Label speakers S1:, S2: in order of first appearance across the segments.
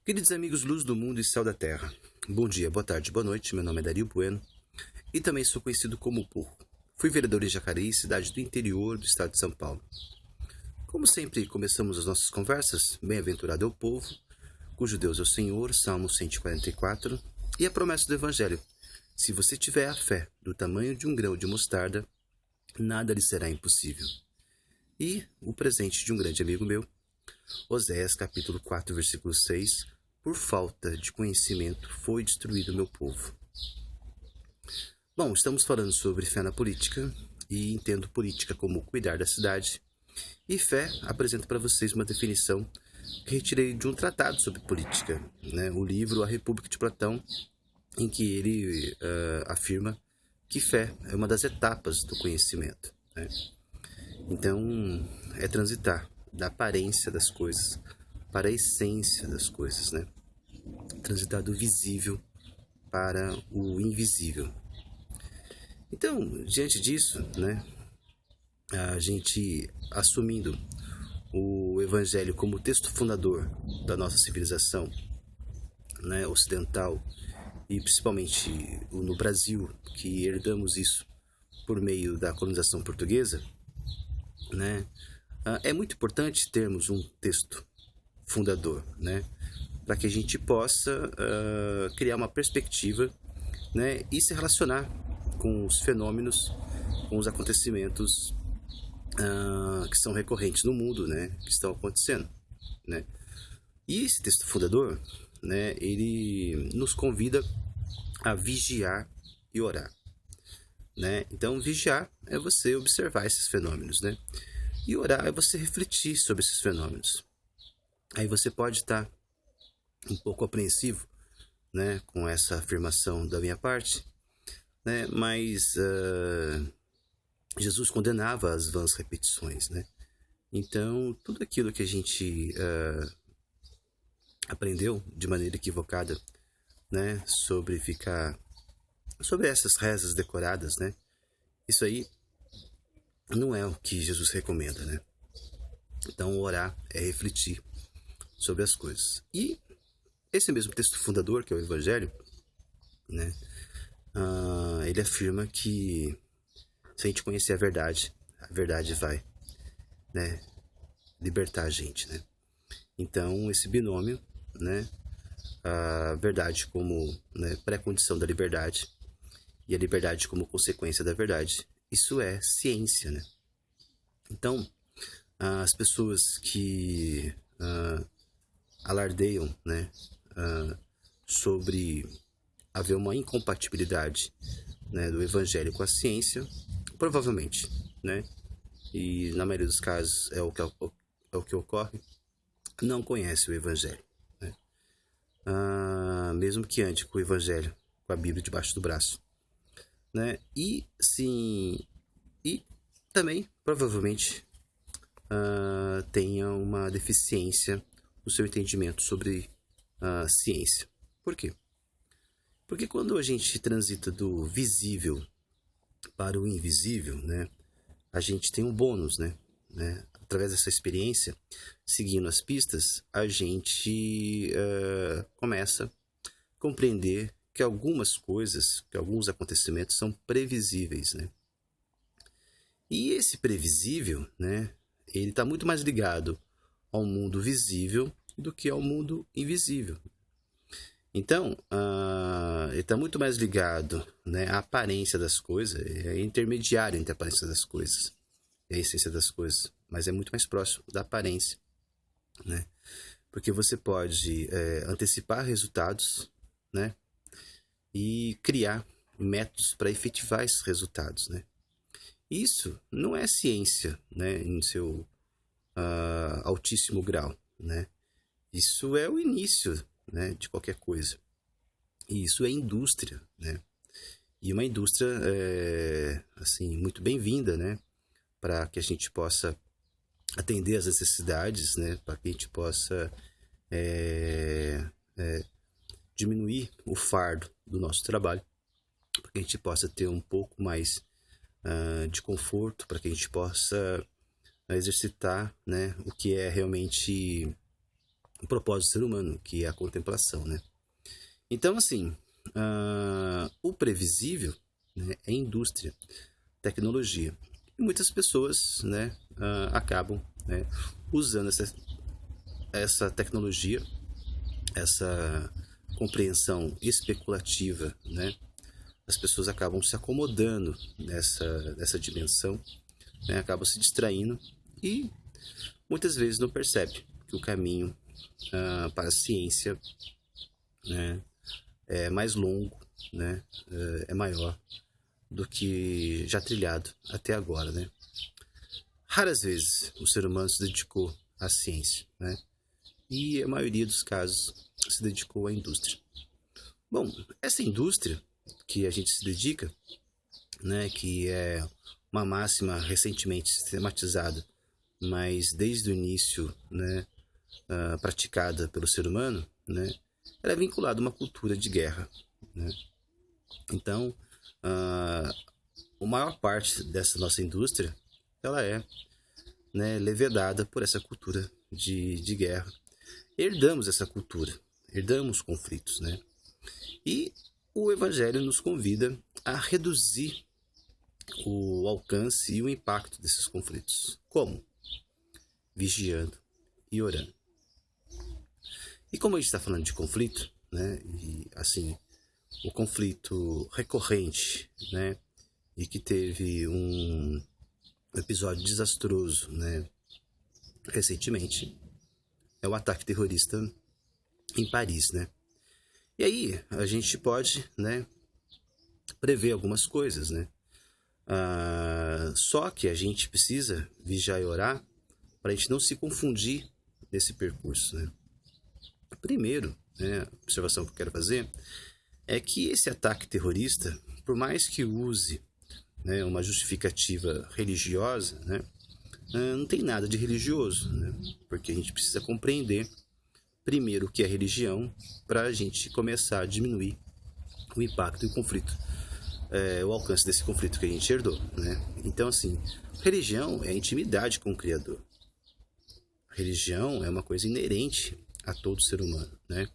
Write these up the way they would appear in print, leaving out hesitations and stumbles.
S1: Queridos amigos Luz do Mundo e Céu da Terra, bom dia, boa tarde, boa noite, meu nome é Dario Bueno e também sou conhecido como Porro. Fui vereador em Jacareí, cidade do interior do estado de São Paulo. Como sempre, começamos as nossas conversas, bem-aventurado é o povo, cujo Deus é o Senhor, Salmo 144, e a promessa do Evangelho: se você tiver a fé do tamanho de um grão de mostarda, nada lhe será impossível. E o presente de um grande amigo meu, Oséias capítulo 4, versículo 6, por falta de conhecimento foi destruído o meu povo. Bom, estamos falando sobre fé na política e entendo política como cuidar da cidade. E fé, apresento para vocês uma definição que retirei de um tratado sobre política, o livro A República de Platão, em que ele afirma que fé é uma das etapas do conhecimento. Então, é transitar da aparência das coisas para a essência das coisas, transitar do visível para o invisível. Então, diante disso, a gente assumindo o Evangelho como texto fundador da nossa civilização, ocidental, e principalmente no Brasil, que herdamos isso por meio da colonização portuguesa, é muito importante termos um texto fundador, para que a gente possa criar uma perspectiva, e se relacionar com os fenômenos, com os acontecimentos que são recorrentes no mundo, que estão acontecendo. E esse texto fundador, ele nos convida a vigiar e orar. Então, vigiar é você observar esses fenômenos, e orar é você refletir sobre esses fenômenos. Aí você pode estar um pouco apreensivo, com essa afirmação da minha parte, mas Jesus condenava as vãs repetições, Então, tudo aquilo que a gente aprendeu de maneira equivocada, sobre essas rezas decoradas, isso aí não é o que Jesus recomenda, Então, orar é refletir sobre as coisas. E esse mesmo texto fundador, que é o Evangelho, ele afirma que se a gente conhecer a verdade vai, libertar a gente, Então, esse binômio, a verdade como pré-condição da liberdade e a liberdade como consequência da verdade, isso é ciência, Então, as pessoas que alardeiam, sobre haver uma incompatibilidade, do Evangelho com a ciência, provavelmente, e na maioria dos casos é o que ocorre, não conhece o Evangelho, mesmo que ande com o Evangelho, com a Bíblia debaixo do braço, e também provavelmente tenha uma deficiência no seu entendimento sobre a ciência. Por quê? Porque quando a gente transita do visível para o invisível, a gente tem um bônus, Através dessa experiência, seguindo as pistas, a gente começa a compreender que algumas coisas, que alguns acontecimentos são previsíveis, E esse previsível, ele está muito mais ligado ao mundo visível do que ao mundo invisível. Então, ele está muito mais ligado, à aparência das coisas, é intermediário entre a aparência das coisas e a essência das coisas, mas é muito mais próximo da aparência, Porque você pode antecipar resultados, e criar métodos para efetivar esses resultados, Isso não é ciência, em seu altíssimo grau, Isso é o início, de qualquer coisa. E isso é indústria, E uma indústria, assim, muito bem-vinda, para que a gente possa atender às necessidades, para que a gente possa diminuir o fardo do nosso trabalho, para que a gente possa ter um pouco mais de conforto, para que a gente possa exercitar, o que é realmente o propósito do ser humano, que é a contemplação, né? Então, assim, o previsível, né, é indústria, tecnologia. E muitas pessoas, né, acabam, né, usando essa tecnologia, essa compreensão especulativa, né? As pessoas acabam se acomodando nessa dimensão, né? Acabam se distraindo e muitas vezes não percebe que o caminho para a ciência, né, é mais longo, né, é maior do que já trilhado até agora, né? Raras vezes o ser humano se dedicou à ciência, né? E a maioria dos casos se dedicou à indústria. Bom, essa indústria que a gente se dedica, né, que é uma máxima recentemente sistematizada, mas desde o início, né, praticada pelo ser humano, né, ela é vinculada a uma cultura de guerra, né? Então, a maior parte dessa nossa indústria, ela é, né, levedada por essa cultura de guerra. Herdamos essa cultura, herdamos conflitos, né? E o Evangelho nos convida a reduzir o alcance e o impacto desses conflitos. Como? Vigiando e orando. E como a gente está falando de conflito, né? E assim, o conflito recorrente, né? E que teve um episódio desastroso, né, recentemente, é o ataque terrorista em Paris, né? E aí a gente pode, né, prever algumas coisas, né? Só que a gente precisa vigiar e orar para a gente não se confundir nesse percurso, né? Primeiro, né, a observação que eu quero fazer é que esse ataque terrorista, por mais que use, né, uma justificativa religiosa, né, não tem nada de religioso, né, porque a gente precisa compreender primeiro o que é religião para a gente começar a diminuir o impacto e o conflito, o alcance desse conflito que a gente herdou, né? Então, assim, religião é a intimidade com o Criador. A religião é uma coisa inerente a todo ser humano, né?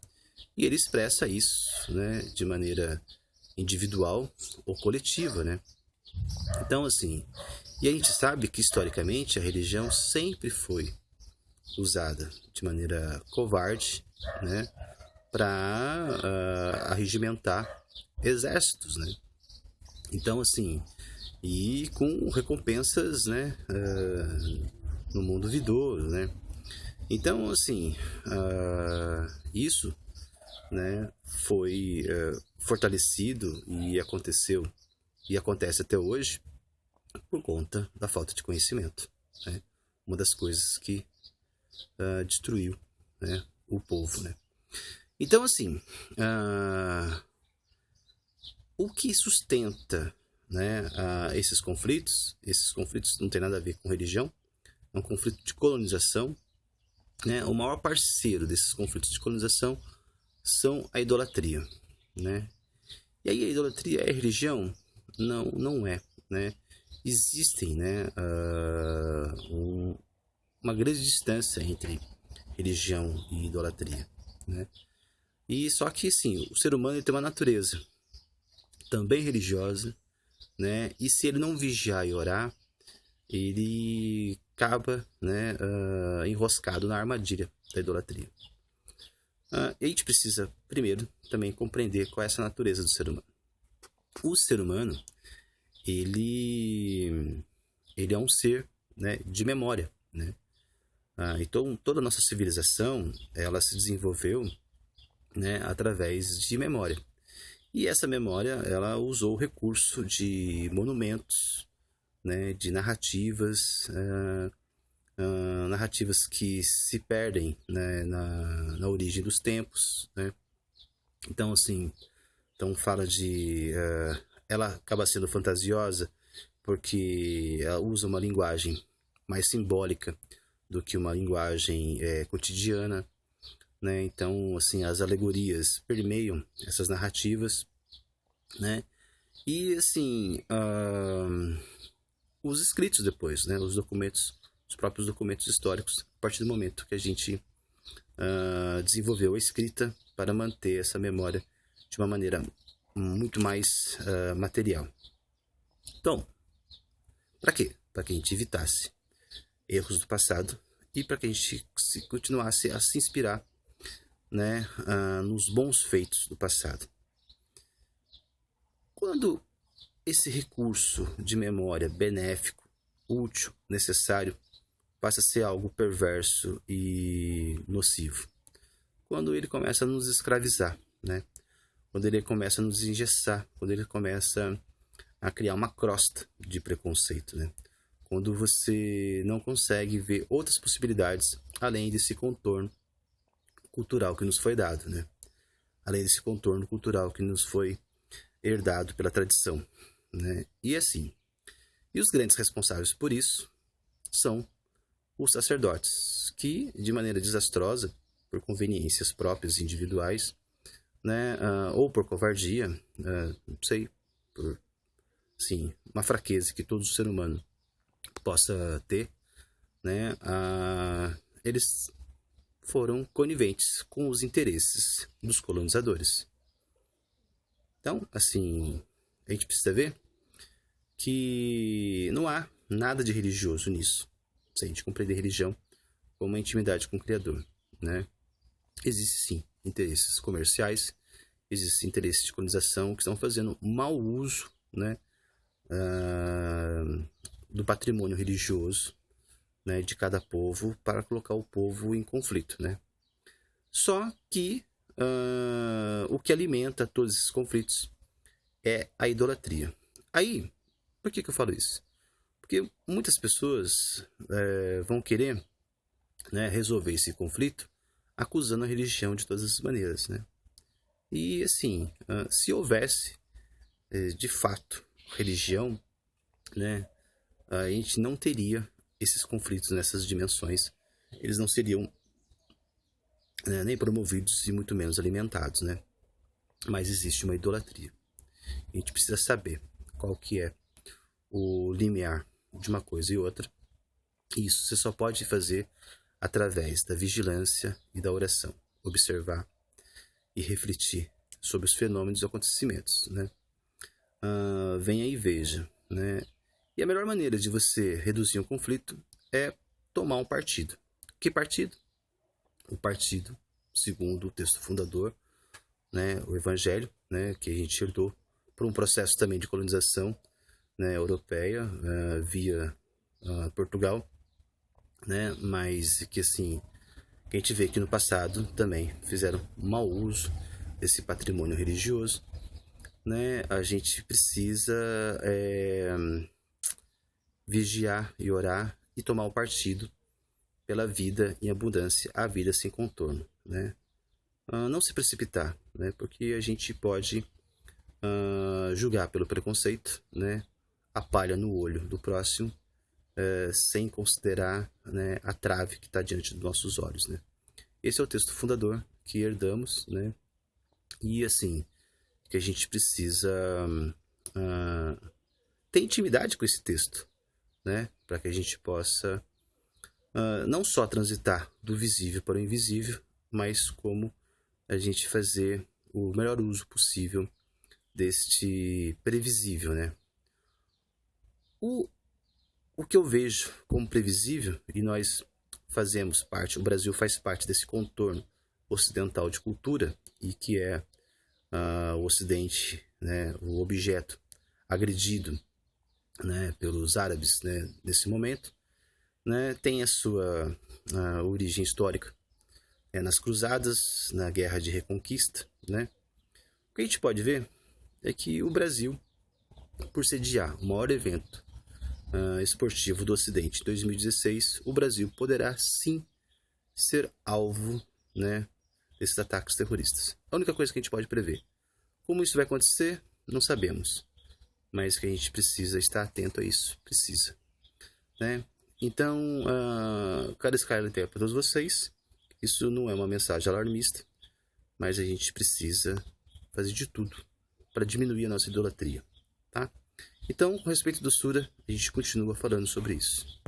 S1: E ele expressa isso, né, de maneira individual ou coletiva, né? Então, assim, e a gente sabe que historicamente a religião sempre foi usada de maneira covarde, né, para arregimentar exércitos, né? Então, assim, e com recompensas, né, no mundo vindouro, né? Então, assim, isso, né, foi fortalecido e aconteceu e acontece até hoje por conta da falta de conhecimento, né? Uma das coisas que destruiu, né, o povo, né? Então, assim, o que sustenta, né, esses conflitos não tem nada a ver com religião, é um conflito de colonização, né? O maior parceiro desses conflitos de colonização são a idolatria, né? E aí a idolatria é religião? Não, não é, né? Existem, né, uma grande distância entre religião e idolatria, né? E só que, sim, o ser humano ele tem uma natureza também religiosa, né? E se ele não vigiar e orar, ele acaba, né, enroscado na armadilha da idolatria. E a gente precisa, primeiro, também compreender qual é essa natureza do ser humano. O ser humano, ele é um ser, né, de memória, né? Então, toda a nossa civilização, ela se desenvolveu, né, através de memória. E essa memória, ela usou o recurso de monumentos, né, de narrativas, narrativas que se perdem, né, na origem dos tempos, né? Então, assim, fala de... ela acaba sendo fantasiosa porque ela usa uma linguagem mais simbólica do que uma linguagem cotidiana, né? Então, assim, as alegorias permeiam essas narrativas, né? E, assim, os escritos depois, né? Os documentos, os próprios documentos históricos, a partir do momento que a gente desenvolveu a escrita para manter essa memória de uma maneira muito mais material. Então, para quê? Para que a gente evitasse erros do passado e para que a gente continuasse a se inspirar, né, nos bons feitos do passado. Quando esse recurso de memória benéfico, útil, necessário, passa a ser algo perverso e nocivo? Quando ele começa a nos escravizar, né? Quando ele começa a nos engessar, quando ele começa a criar uma crosta de preconceito, né? Quando você não consegue ver outras possibilidades além desse contorno cultural que nos foi dado, né? Além desse contorno cultural que nos foi herdado pela tradição, né? E assim, e os grandes responsáveis por isso são os sacerdotes, que de maneira desastrosa, por conveniências próprias individuais, né, ou por covardia, não sei, por sim, uma fraqueza que todo ser humano possa ter, né, eles foram coniventes com os interesses dos colonizadores. Então, assim, a gente precisa ver que não há nada de religioso nisso, se a gente compreender religião como uma intimidade com o Criador, né? Existem sim interesses comerciais, existem interesses de colonização que estão fazendo mau uso, né, do patrimônio religioso, né, de cada povo para colocar o povo em conflito, né? Só que o que alimenta todos esses conflitos é a idolatria. Aí, por que eu falo isso? Porque muitas pessoas vão querer, né, resolver esse conflito acusando a religião de todas as maneiras, né? E assim, se houvesse de fato religião, né, a gente não teria esses conflitos nessas dimensões. Eles não seriam nem promovidos e muito menos alimentados, né? Mas existe uma idolatria. A gente precisa saber qual que é o limiar de uma coisa e outra. E isso você só pode fazer através da vigilância e da oração. Observar e refletir sobre os fenômenos e acontecimentos, né? Venha e veja, né? E a melhor maneira de você reduzir um conflito é tomar um partido. Que partido? O partido, segundo o texto fundador, né, o Evangelho, né, que a gente herdou por um processo também de colonização, né, europeia, via Portugal, né, mas que assim, que a gente vê que no passado também fizeram mau uso desse patrimônio religioso, né? A gente precisa vigiar e orar e tomar o partido pela vida em abundância, a vida sem contorno, né? Não se precipitar, né? Porque a gente pode julgar pelo preconceito, né? A palha no olho do próximo, sem considerar, né, a trave que está diante dos nossos olhos, né? Esse é o texto fundador que herdamos, né? E assim, que a gente precisa ter intimidade com esse texto, né? Para que a gente possa não só transitar do visível para o invisível, mas como a gente fazer o melhor uso possível deste previsível, né? O que eu vejo como previsível, e nós fazemos parte, o Brasil faz parte desse contorno ocidental de cultura, e que é o Ocidente, né, o objeto agredido, né, pelos árabes, né, nesse momento, né, tem a sua origem histórica nas cruzadas, na guerra de reconquista, né? O que a gente pode ver é que o Brasil, por sediar o maior evento esportivo do Ocidente em 2016, o Brasil poderá sim ser alvo, né, desses ataques terroristas. A única coisa que a gente pode prever. Como isso vai acontecer, não sabemos. Mas que a gente precisa estar atento a isso. Precisa, né? Então, cada Skyline tem para todos vocês. Isso não é uma mensagem alarmista, mas a gente precisa fazer de tudo para diminuir a nossa idolatria, tá? Então, com respeito do Sura, a gente continua falando sobre isso.